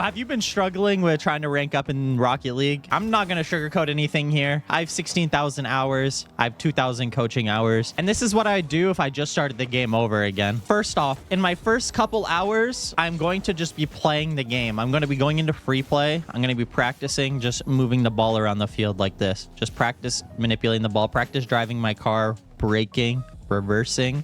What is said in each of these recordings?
Have you been struggling with trying to rank up in Rocket League? I'm not going to sugarcoat anything here. I have 16,000 hours. I have 2,000 coaching hours. And this is what I do if I just started the game over again. First off, in my first couple hours, I'm going to just be playing the game. I'm going to be going into free play. I'm going to be practicing just moving the ball around the field like this. Just practice manipulating the ball, practice driving my car, braking, reversing.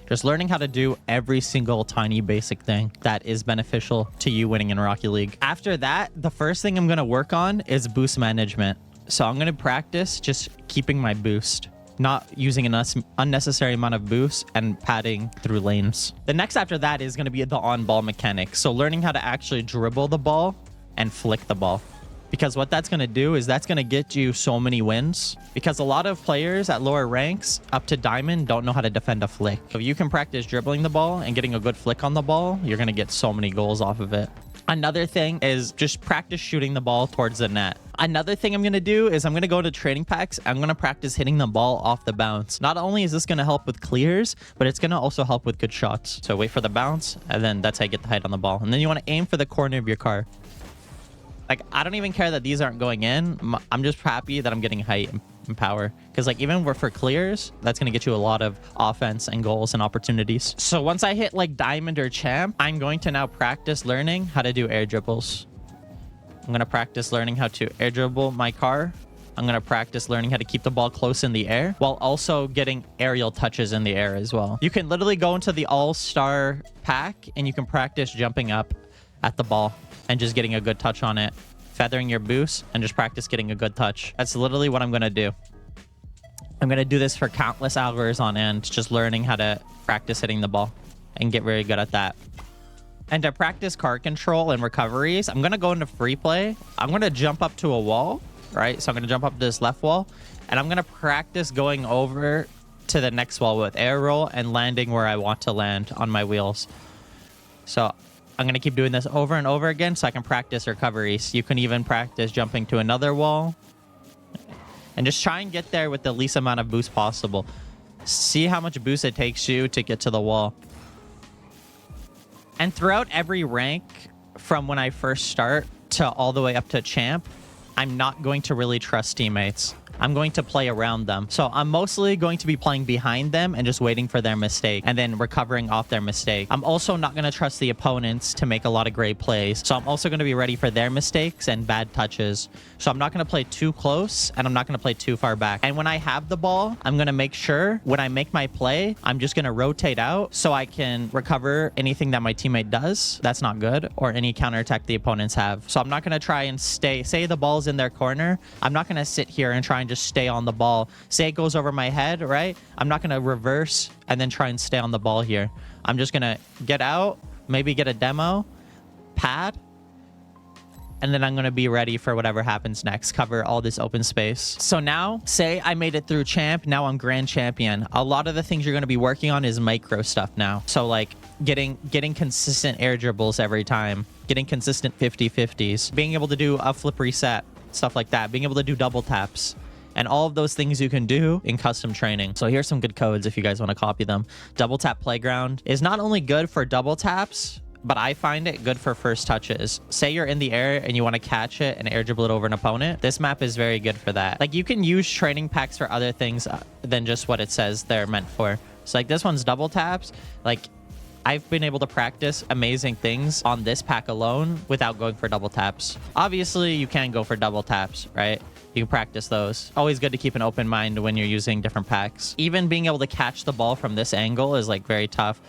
Just learning how to do every single tiny basic thing that is beneficial to you winning in Rocket League. After that, the first thing I'm going to work on is boost management. So I'm going to practice just keeping my boost, not using an unnecessary amount of boost and padding through lanes. The next after that is going to be the on-ball mechanics. So learning how to actually dribble the ball and flick the ball. Because what that's going to do is that's going to get you so many wins. Because a lot of players at lower ranks up to diamond don't know how to defend a flick. So if you can practice dribbling the ball and getting a good flick on the ball, you're going to get so many goals off of it. Another thing is just practice shooting the ball towards the net. Another thing I'm going to do is I'm going to go to training packs. I'm going to practice hitting the ball off the bounce. Not only is this going to help with clears, but it's going to also help with good shots. So wait for the bounce, and then that's how you get the height on the ball. And then you want to aim for the corner of your car. Like, I don't even care that these aren't going in. I'm just happy that I'm getting height and power. Because, like, even for clears, that's going to get you a lot of offense and goals and opportunities. So once I hit, like, diamond or champ, I'm going to now practice learning how to do air dribbles. I'm going to practice learning how to air dribble my car. I'm going to practice learning how to keep the ball close in the air while also getting aerial touches in the air as well. You can literally go into the all-star pack and you can practice jumping up at the ball and just getting a good touch on it, feathering your boost, and just practice getting a good touch. That's literally what I'm going to do. I'm going to do this for countless hours on end, just learning how to practice hitting the ball and get very good at that. And to practice car control and recoveries, I'm going to go into free play. I'm going to jump up to a wall, right? So I'm going to jump up to this left wall, and I'm going to practice going over to the next wall with air roll and landing where I want to land on my wheels. So I'm going to keep doing this over and over again so I can practice recoveries. You can even practice jumping to another wall. And just try and get there with the least amount of boost possible. See how much boost it takes you to get to the wall. And throughout every rank, from when I first start to all the way up to champ, I'm not going to really trust teammates. I'm going to play around them. So I'm mostly going to be playing behind them and just waiting for their mistake and then recovering off their mistake. I'm also not going to trust the opponents to make a lot of great plays. So I'm also going to be ready for their mistakes and bad touches. So I'm not going to play too close and I'm not going to play too far back. And when I have the ball, I'm going to make sure when I make my play, I'm just going to rotate out so I can recover anything that my teammate does that's not good or any counterattack the opponents have. So I'm not going to try and say the ball's in their corner. I'm not going to sit here and try and just stay on the ball. Say it goes over my head, right? I'm not going to reverse and then try and stay on the ball here. I'm just going to get out, maybe get a demo, pad, and then I'm going to be ready for whatever happens next, cover all this open space. So now, say I made it through champ, now I'm grand champion. A lot of the things you're going to be working on is micro stuff now. So like getting consistent air dribbles every time, getting consistent 50-50s, being able to do a flip reset, stuff like that, being able to do double taps, and all of those things you can do in custom training. So here's some good codes if you guys want to copy them. Double tap playground is not only good for double taps, but I find it good for first touches. Say you're in the air and you want to catch it and air dribble it over an opponent. This map is very good for that. Like, you can use training packs for other things than just what it says they're meant for. So like this one's double taps. Like, I've been able to practice amazing things on this pack alone without going for double taps. Obviously, you can go for double taps, right? You can practice those. Always good to keep an open mind when you're using different packs. Even being able to catch the ball from this angle is like very tough,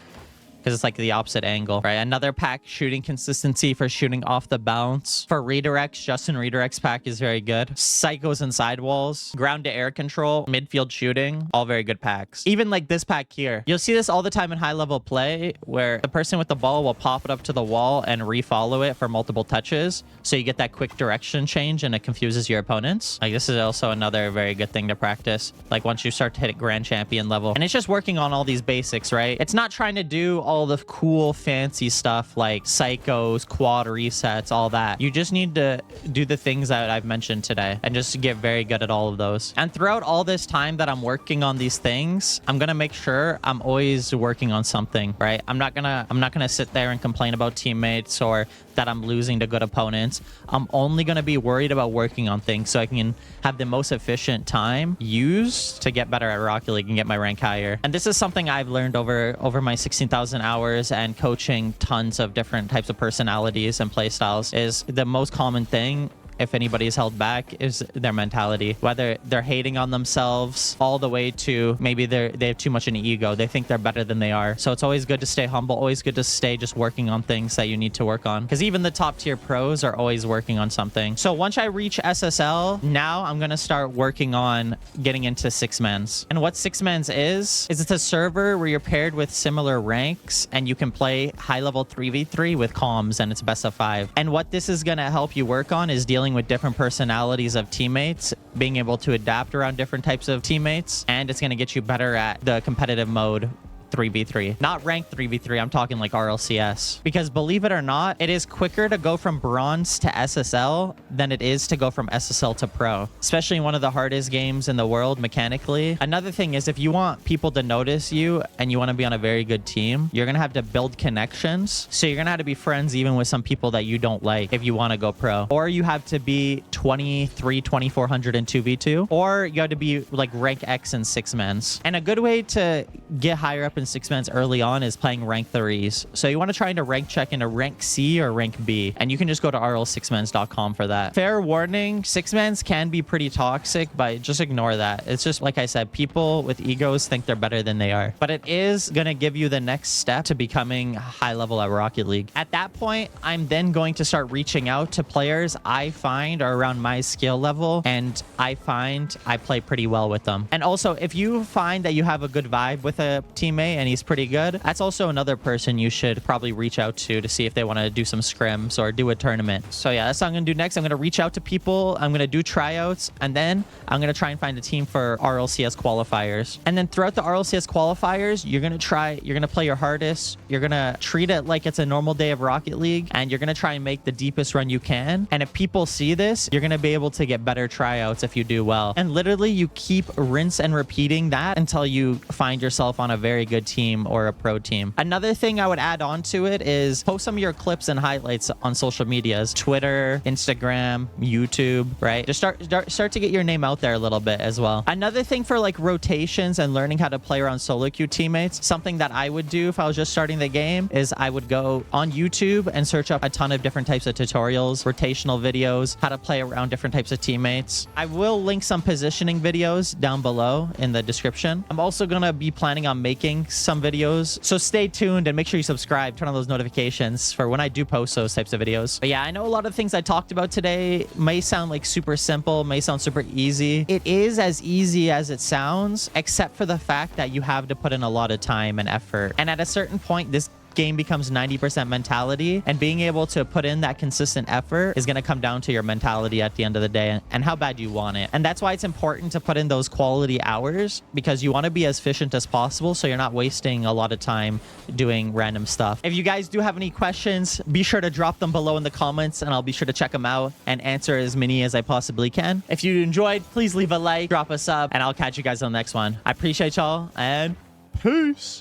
because it's like the opposite angle, right? Another pack, shooting consistency for shooting off the bounce. For redirects, Justin Redirects pack is very good. Psychos and sidewalls, ground to air control, midfield shooting, all very good packs. Even like this pack here. You'll see this all the time in high level play where the person with the ball will pop it up to the wall and refollow it for multiple touches. So you get that quick direction change and it confuses your opponents. Like, this is also another very good thing to practice. Like, once you start to hit grand champion level, and it's just working on all these basics, right? It's not trying to do all the cool fancy stuff like psychos, quad resets, all that. You just need to do the things that I've mentioned today and just get very good at all of those. And throughout all this time that I'm working on these things, I'm gonna make sure I'm always working on something, right? I'm not gonna sit there and complain about teammates or that I'm losing to good opponents. I'm only gonna be worried about working on things so I can have the most efficient time used to get better at Rocket League and get my rank higher. And this is something I've learned over my 16,000 hours and coaching tons of different types of personalities and play styles. Is the most common thing, if anybody's held back, is their mentality. Whether they're hating on themselves all the way to maybe they have too much an ego. They think they're better than they are. So it's always good to stay humble, always good to stay just working on things that you need to work on. Because even the top tier pros are always working on something. So once I reach SSL, now I'm going to start working on getting into six mans. And what six mans is it's a server where you're paired with similar ranks and you can play high level 3v3 with comms, and it's best of 5. And what this is going to help you work on is dealing with different personalities of teammates, being able to adapt around different types of teammates, and it's going to get you better at the competitive mode 3v3, not ranked 3v3. I'm talking like RLCS, because believe it or not, it is quicker to go from bronze to SSL than it is to go from SSL to pro, especially in one of the hardest games in the world mechanically. Another thing is, if you want people to notice you and you want to be on a very good team, you're going to have to build connections. So you're going to have to be friends even with some people that you don't like if you want to go pro, or you have to be 2400 in 2v2, or you have to be like rank X in six mans. And a good way to get higher up in six mans early on is playing rank 3s. So you want to try to rank check into rank C or rank B, and you can just go to rl6mans.com for that. Fair warning, six mans can be pretty toxic, but just ignore that. It's just like I said, people with egos think they're better than they are, but it is going to give you the next step to becoming high level at Rocket League. At that point, I'm then going to start reaching out to players I find are around my skill level and I find I play pretty well with them. And also, if you find that you have a good vibe with a teammate and he's pretty good, that's also another person you should probably reach out to see if they want to do some scrims or do a tournament. So yeah, that's what I'm going to do next. I'm going to reach out to people. I'm going to do tryouts, and then I'm going to try and find a team for RLCS qualifiers. And then throughout the RLCS qualifiers, you're going to play your hardest. You're going to treat it like it's a normal day of Rocket League, and you're going to try and make the deepest run you can. And if people see this, you're going to be able to get better tryouts if you do well. And literally, you keep rinse and repeating that until you find yourself on a very good team or a pro team. Another thing I would add on to it is post some of your clips and highlights on social medias, Twitter, Instagram, YouTube, right? Just start to get your name out there a little bit as well. Another thing for like rotations and learning how to play around solo queue teammates, something that I would do if I was just starting the game is I would go on YouTube and search up a ton of different types of tutorials, rotational videos, how to play around different types of teammates. I will link some positioning videos down below in the description. I'm also going to be planning on making some videos, so stay tuned and make sure you subscribe, turn on those notifications for when I do post those types of videos. But yeah, I know a lot of things I talked about today may sound like super simple, may sound super easy. It is as easy as it sounds, except for the fact that you have to put in a lot of time and effort. And at a certain point, this game becomes 90% mentality, and being able to put in that consistent effort is going to come down to your mentality at the end of the day and how bad you want it. And that's why it's important to put in those quality hours, because you want to be as efficient as possible so you're not wasting a lot of time doing random stuff. If you guys do have any questions, be sure to drop them below in the comments and I'll be sure to check them out and answer as many as I possibly can. If you enjoyed, please leave a like, drop a sub, and I'll catch you guys on the next one. I appreciate y'all, and peace.